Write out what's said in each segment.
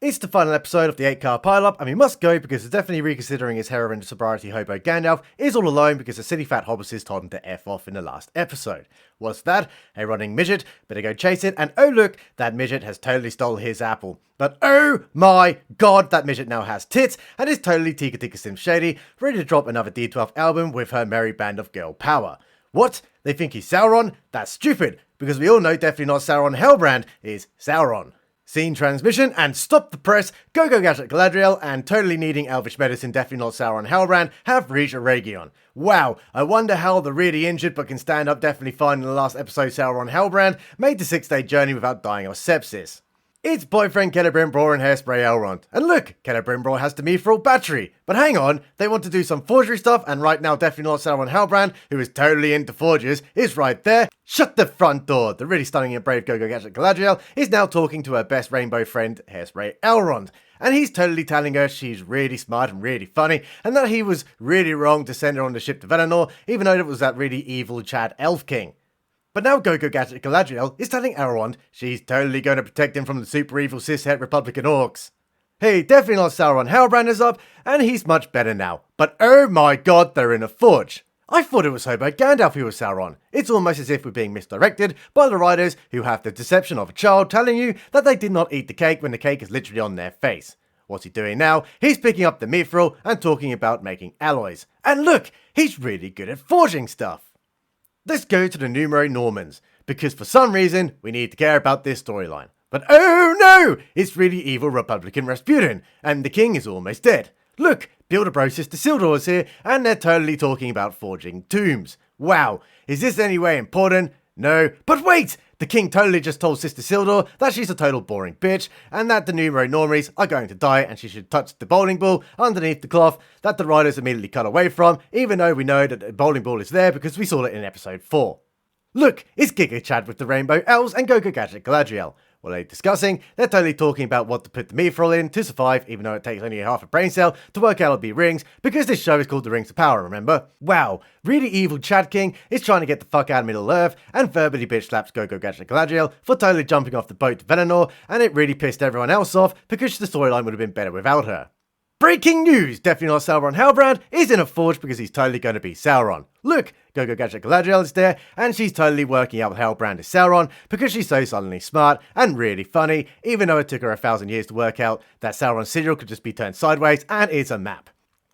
It's the final episode of the 8-car pile-up, and we must go because he's definitely reconsidering his heroin sobriety hobo Gandalf is all alone because the silly fat Hobbitses told him to F off in the last episode. What's that? A running midget? Better go chase it, and oh look, that midget has totally stole his apple. But oh my god, that midget now has tits, and is totally Tika Tika Slim Shady, ready to drop another D12 album with her merry band of girl power. What? They think he's Sauron? That's stupid, because we all know definitely not Sauron Hellbrand is Sauron. Scene transmission, and stop the press, Go-Go Gadget Galadriel and totally needing elvish medicine definitely not Sauron Hellbrand have reached Eregion. Wow, I wonder how the really injured but can stand up definitely fine in the last episode Sauron Hellbrand made the 6-day journey without dying of sepsis. It's boyfriend Celebrimbor and Hairspray Elrond. And look, Celebrimbor has the Mithril battery. But hang on, they want to do some forgery stuff, and right now definitely not Sauron Hellbrand, who is totally into forgers, is right there. Shut the front door. The really stunning and brave Go-Go Gadget Galadriel is now talking to her best rainbow friend, Hairspray Elrond. And he's totally telling her she's really smart and really funny, and that he was really wrong to send her on the ship to Numenor, even though it was that really evil Chad Elf King. But now Go-Go Gadget Galadriel is telling Elrond she's totally going to protect him from the super evil cishet Republican orcs. Hey, definitely not Sauron Hellbrand is up, and he's much better now. But oh my god, they're in a forge. I thought it was Hobo Gandalf who was Sauron. It's almost as if we're being misdirected by the writers who have the deception of a child telling you that they did not eat the cake when the cake is literally on their face. What's he doing now? He's picking up the Mithril and talking about making alloys. And look, he's really good at forging stuff. Let's go to the Numenor Normans, because for some reason, we need to care about this storyline. But oh no! It's really evil Republican Rasputin, and the king is almost dead. Look, Bilderbrog's sister Isildur is here, and they're totally talking about forging tombs. Wow, is this any way important? No, but wait! The king totally just told Sister Isildur that she's a total boring bitch, and that the Numenor Normies are going to die and she should touch the bowling ball underneath the cloth that the writers immediately cut away from, even though we know that the bowling ball is there because we saw it in episode 4. Look, it's Giga Chad with the Rainbow Elves and Go-Go Gadget Galadriel. What are they discussing? They're totally talking about what to put the Mithril in to survive, even though it takes only half a brain cell to work out it'll be rings, because this show is called The Rings of Power, remember? Wow, really evil Chad King is trying to get the fuck out of Middle Earth and verbally bitch slaps Go-Go Gadget Galadriel for totally jumping off the boat to Numenor, and it really pissed everyone else off because the storyline would have been better without her. Breaking news! Definitely not Sauron Hellbrand is in a forge because he's totally going to be Sauron. Look, Go-Go Gadget Galadriel is there, and she's totally working out Hellbrand is Sauron because she's so suddenly smart and really funny, even though it took her 1,000 years to work out that Sauron's sigil could just be turned sideways and is a map.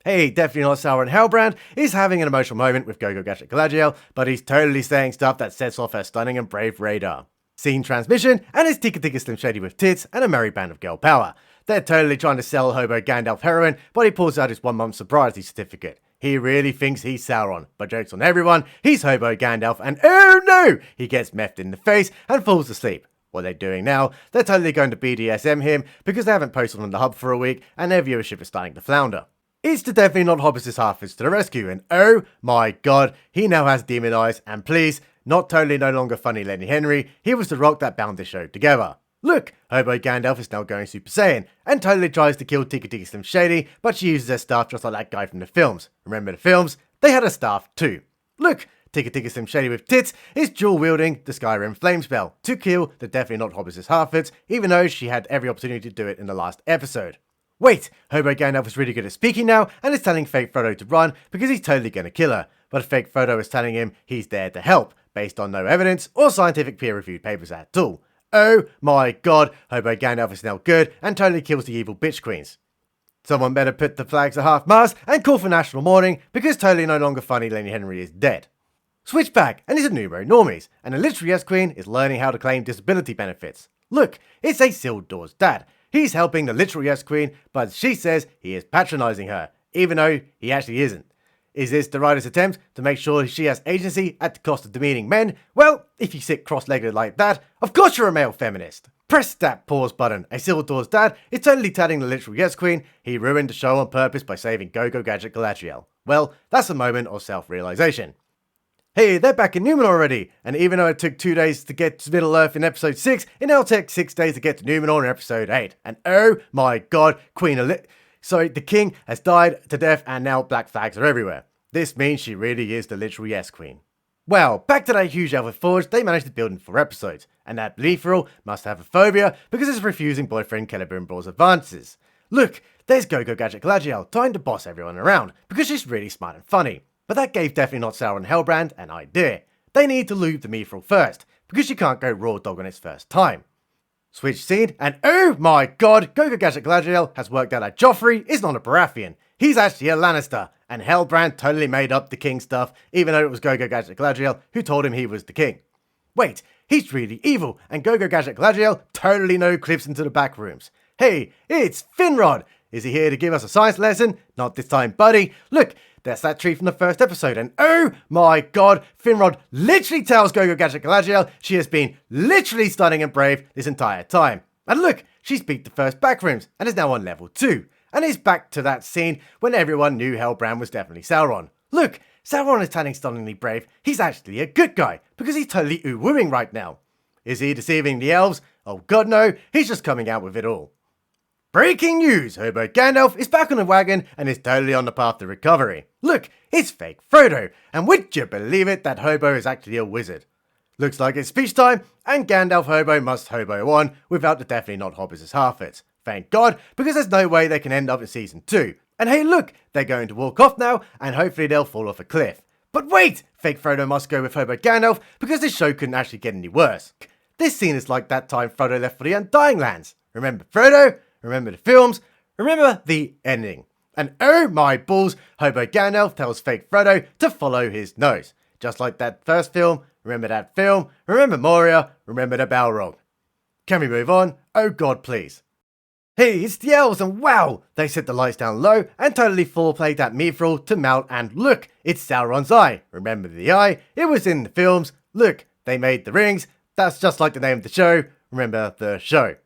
Hey, definitely not Sauron Hellbrand is having an emotional moment with Go-Go Gadget Galadriel, but he's totally saying stuff that sets off her stunning and brave radar. Scene transmission, and it's Tika Tika Slim Shady with tits and a merry band of girl power. They're totally trying to sell Hobo Gandalf heroin, but he pulls out his 1-month sobriety certificate. He really thinks he's Sauron, but jokes on everyone, he's Hobo Gandalf, and oh no! He gets methed in the face and falls asleep. What they're doing now, they're totally going to BDSM him because they haven't posted on the hub for a week and their viewership is starting to flounder. It's the definitely not Hobbitses Half-Wits to the rescue, and oh my god, he now has demon eyes, and please, not totally no longer funny Lenny Henry, he was the rock that bound this show together. Look, Hobo Gandalf is now going Super Saiyan, and totally tries to kill Tika Tika Slim Shady, but she uses her staff just like that guy from the films. Remember the films? They had a staff too. Look, Tika Tika Slim Shady with tits is dual-wielding the Skyrim flame spell to kill the definitely not Hobbitses Half-Wits, even though she had every opportunity to do it in the last episode. Wait, Hobo Gandalf is really good at speaking now, and is telling fake Frodo to run because he's totally going to kill her, but fake Frodo is telling him he's there to help, based on no evidence or scientific peer-reviewed papers at all. Oh my god, Hobo Gandalf is now good and totally kills the evil bitch queens. Someone better put the flags at half-mast and call for national mourning because totally no longer funny Lenny Henry is dead. Switch back and it's a Numenor Normies, and the literary yes queen is learning how to claim disability benefits. Look, it's Isildur's dad. He's helping the literal yes queen, but she says he is patronising her, even though he actually isn't. Is this the writer's attempt to make sure she has agency at the cost of demeaning men? Well, if you sit cross-legged like that, of course you're a male feminist. Press that pause button. Isildur's dad is totally tatting the literal yes queen. He ruined the show on purpose by saving Go-Go Gadget Galadriel. Well, that's a moment of self-realisation. Hey, they're back in Numenor already, and even though it took 2 days to get to Middle Earth in episode 6, it now takes 6 days to get to Numenor in episode 8. And oh my god, the king has died to death and now black flags are everywhere. This means she really is the literal yes queen. Well, back to that huge elven forge they managed to build in 4 episodes, and that Mithril must have a phobia because it's refusing boyfriend Celebrimbor's advances. Look, there's Go-Go Gadget Galadriel trying to boss everyone around because she's really smart and funny, but that gave definitely not Sauron and Hellbrand an idea. They need to loot the Mithril first, because you can't go raw dog on its first time. Switch scene, and oh my god, Go-Go Gadget Galadriel has worked out that Joffrey is not a Baratheon. He's actually a Lannister, and Hellbrand totally made up the king stuff, even though it was Go-Go Gadget Galadriel who told him he was the king. Wait, he's really evil, and Go-Go Gadget Galadriel totally no clips into the back rooms. Hey, it's Finrod! Is he here to give us a science lesson? Not this time, buddy. Look, there's that tree from the first episode, and oh my god, Finrod literally tells Go-Go Gadget Galadriel she has been literally stunning and brave this entire time. And look, she's beat the first backrooms, and is now on level 2. And is back to that scene when everyone knew Hellbrand was definitely Sauron. Look, Sauron is turning stunningly brave. He's actually a good guy, because he's totally UwU'ing right now. Is he deceiving the elves? Oh god no, he's just coming out with it all. Breaking news! Hobo Gandalf is back on the wagon and is totally on the path to recovery. Look, it's fake Frodo, and would you believe it that Hobo is actually a wizard? Looks like it's speech time, and Gandalf Hobo must Hobo on without the definitely not Hobbitses half-it. Thank god, because there's no way they can end up in season 2. And hey look, they're going to walk off now, and hopefully they'll fall off a cliff. But wait! Fake Frodo must go with Hobo Gandalf, because this show couldn't actually get any worse. This scene is like that time Frodo left for the Undying Lands. Remember Frodo? Remember the films? Remember the ending? And oh my balls, Hobo Gandalf tells fake Frodo to follow his nose. Just like that first film, remember that film, remember Moria, remember the Balrog. Can we move on? Oh god please. Hey, it's the elves, and wow, they set the lights down low and totally foreplayed that Mithril to melt, and look, it's Sauron's eye. Remember the eye? It was in the films. Look, they made the rings. That's just like the name of the show. Remember the show.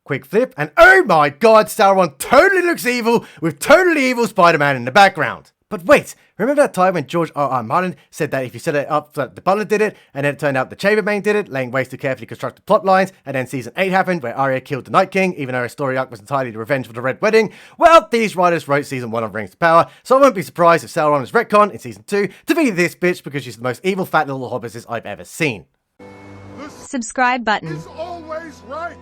Quick flip, and oh my god, Sauron totally looks evil with totally evil Spider-Man in the background. But wait, remember that time when George R.R. Martin said that if you set it up that the butler did it, and then it turned out the Chambermaid did it, laying waste to carefully constructed plot lines, and then season 8 happened where Arya killed the Night King, even though her story arc was entirely the revenge for the Red Wedding? Well, these writers wrote season 1 of Rings of Power, so I won't be surprised if Sauron is retconned in season 2 to be this bitch because she's the most evil fat little Hobbitses I've ever seen. Subscribe button. Is always right.